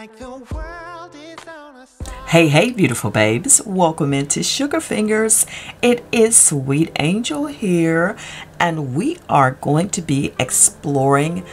like the world is on a side. Hey, beautiful babes. Welcome into Sugar Fingers. It is Sweet Angel here, and we are going to be exploring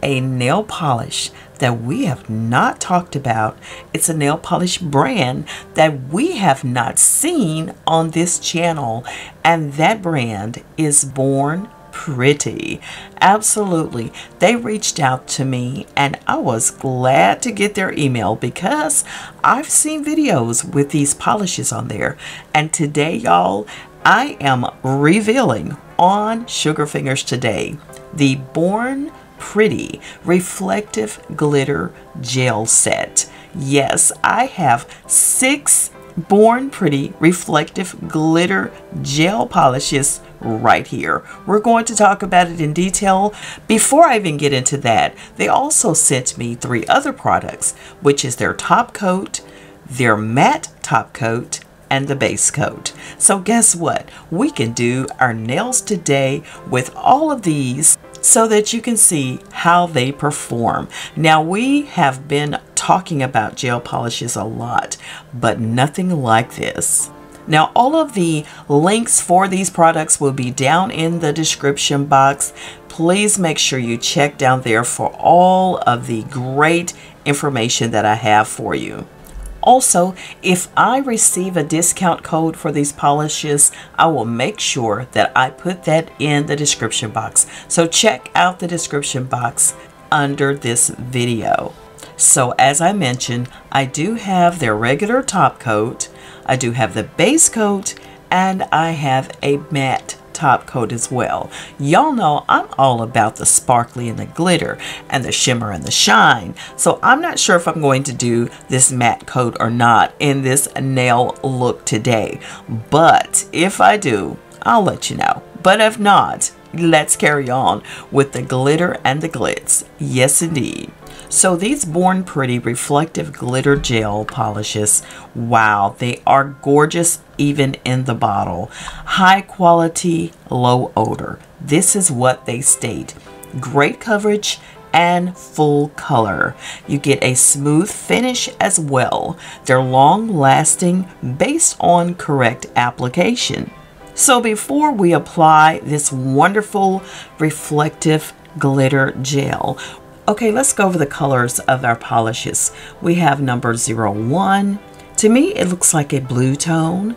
a nail polish that we have not talked about. It's a nail polish brand that we have not seen on this channel, and that brand is Born Pretty. Absolutely. They reached out to me and I was glad to get their email because I've seen videos with these polishes on there. And today, y'all, I am revealing on Sugar Fingers today the Born Pretty Reflective Glitter Gel Set. Yes, I have 6 Born Pretty Reflective Glitter Gel Polishes right here. We're going to talk about it in detail. Before I even get into that, they also sent me 3 other products, which is their top coat, their matte top coat, and the base coat. So guess what? We can do our nails today with all of these so that you can see how they perform. Now, we have been talking about gel polishes a lot, but nothing like this. Now, all of the links for these products will be down in the description box. Please make sure you check down there for all of the great information that I have for you. Also, if I receive a discount code for these polishes, I will make sure that I put that in the description box. So check out the description box under this video. So as I mentioned, I do have their regular top coat, I do have the base coat, and I have a matte top coat as well. Y'all know I'm all about the sparkly and the glitter and the shimmer and the shine. So I'm not sure if I'm going to do this matte coat or not in this nail look today. But if I do, I'll let you know. But if not, let's carry on with the glitter and the glitz. Yes, indeed. So these Born Pretty Reflective Glitter Gel Polishes, wow, they are gorgeous even in the bottle. High quality, low odor. This is what they state. Great coverage and full color. You get a smooth finish as well. They're long lasting based on correct application. So before we apply this wonderful reflective glitter gel, okay, let's go over the colors of our polishes. We have number 01. To me, it looks like a blue tone.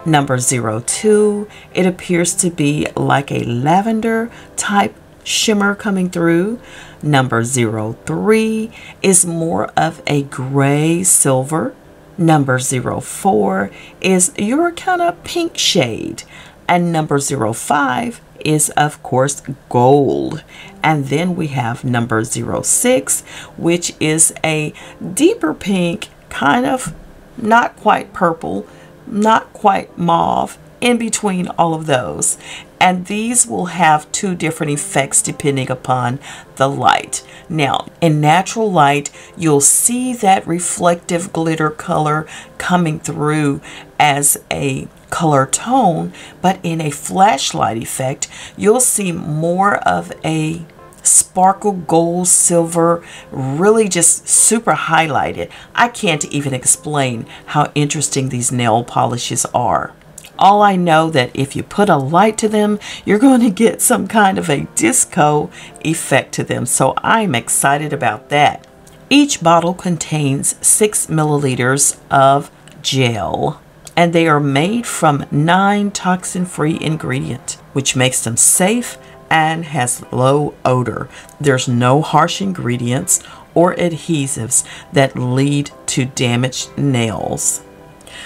Number 02, it appears to be like a lavender type shimmer coming through. Number 03 is more of a gray silver. Number 04 is your kind of pink shade. And number 05 is, of course, gold. And then we have number 06, which is a deeper pink, kind of not quite purple, not quite mauve, in between all of those. And these will have 2 different effects depending upon the light. Now, in natural light, you'll see that reflective glitter color coming through as a color tone, but in a flashlight effect, you'll see more of a sparkle gold silver, really just super highlighted. I can't even explain how interesting these nail polishes are. All I know that if you put a light to them, you're going to get some kind of a disco effect to them. So I'm excited about that. Each bottle contains 6 milliliters of gel, and they are made from 9 toxin-free ingredients, which makes them safe and has low odor. There's no harsh ingredients or adhesives that lead to damaged nails.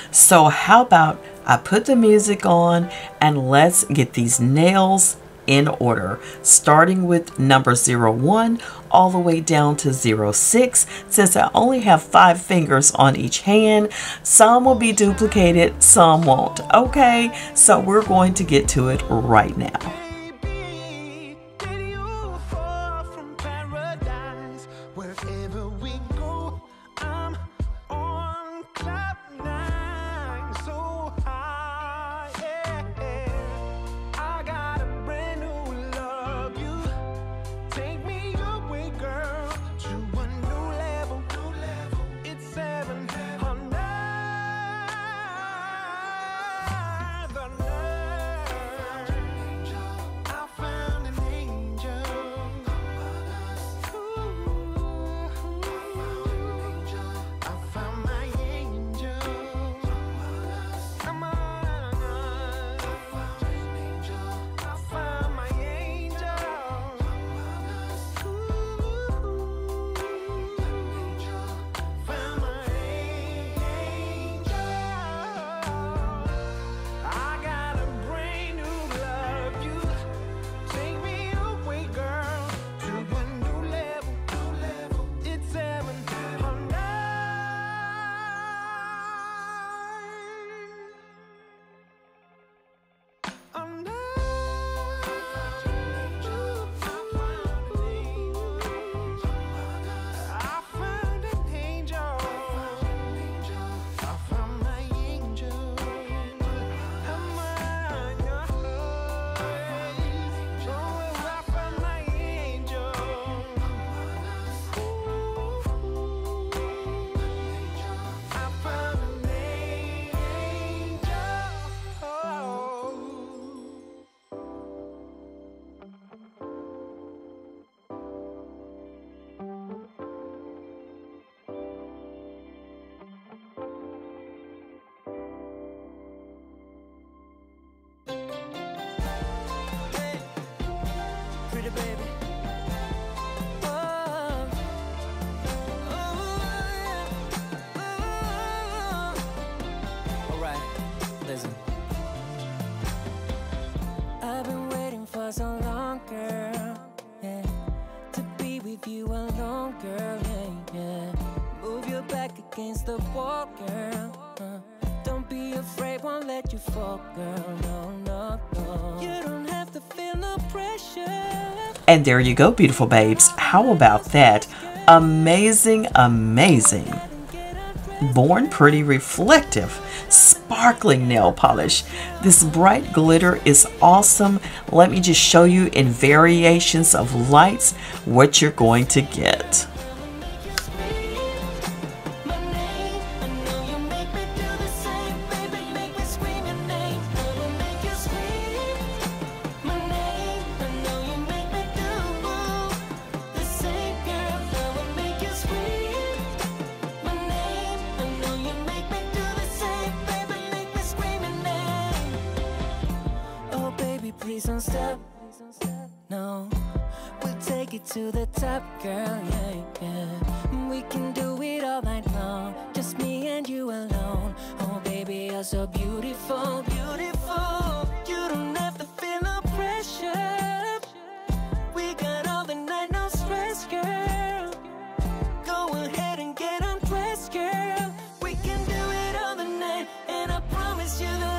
So how about I put the music on and let's get these nails in order, starting with number 01 all the way down to 06. Since I only have 5 fingers on each hand, some will be duplicated, some won't. Okay, so we're going to get to it right now. girl, yeah, yeah. Move your back against the wall, girl. Don't be afraid, won't let you fall, girl. No, no, no. You don't have to feel no pressure. And there you go, beautiful babes. How about that? Amazing, amazing. Born Pretty reflective, sparkling nail polish. This bright glitter is awesome. Let me just show you in variations of lights what you're going to get. Please don't stop, no. We'll take it to the top, girl, yeah, yeah. We can do it all night long, just me and you alone. Oh, baby, you're so beautiful, beautiful. You don't have to feel no pressure. We got all the night, no stress, girl. Go ahead and get undressed, girl. We can do it all the night, and I promise you that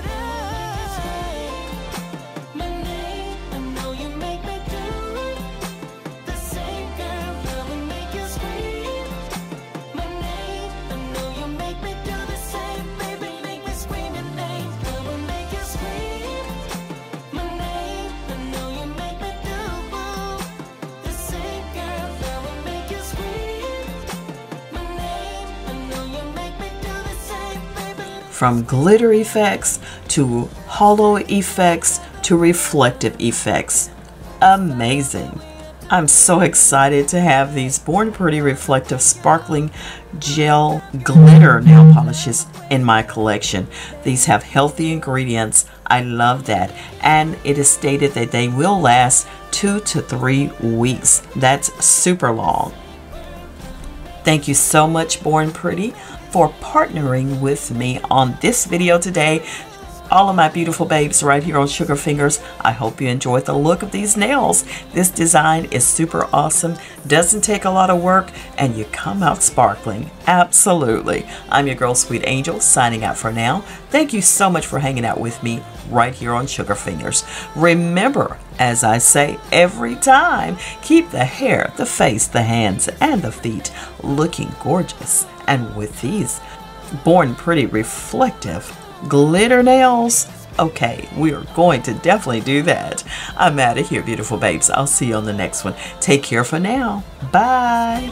from glitter effects to hollow effects to reflective effects. Amazing. I'm so excited to have these Born Pretty reflective sparkling gel glitter nail polishes in my collection. These have healthy ingredients. I love that. And it is stated that they will last 2 to 3 weeks. That's super long. Thank you so much, Born Pretty, for partnering with me on this video today. All of my beautiful babes right here on Sugar Fingers, I hope you enjoyed the look of these nails. This design is super awesome, doesn't take a lot of work, and you come out sparkling. Absolutely. I'm your girl, Sweet Angel, signing out for now. Thank you so much for hanging out with me right here on Sugar Fingers. Remember, as I say every time, keep the hair, the face, the hands, and the feet looking gorgeous. And with these Born Pretty reflective glitter nails, okay, we are going to definitely do that. I'm out of here, beautiful babes. I'll see you on the next one. Take care for now. Bye.